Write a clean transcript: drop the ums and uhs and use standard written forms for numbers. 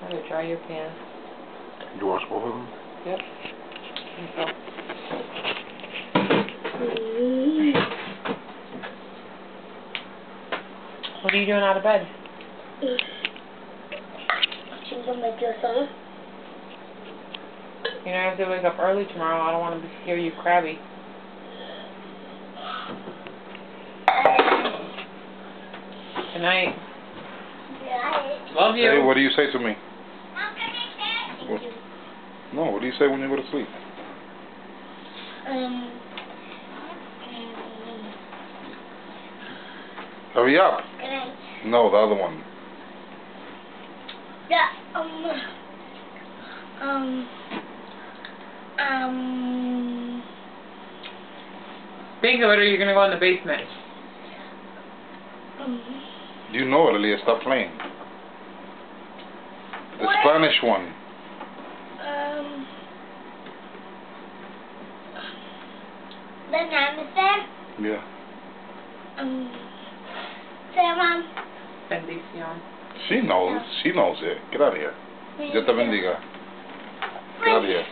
Okay, dry your pants. You wash both of them? Yep. So. What are you doing out of bed? She's gonna make you some. You know, I have to wake up early tomorrow. I don't want to hear you crabby. Good night. Love you. Hey, what do you say to me? Thank you. No, what do you say when you go to sleep? Hurry up. Good night. No, the other one. Yeah, Think of it, or you're gonna go in the basement. You know it, Aaliyah. Stop playing. The Spanish one. The name is there? Yeah. Say, Mom. Bendición. She knows. She knows it. Get out of here. Dios te bendiga. Get out of here.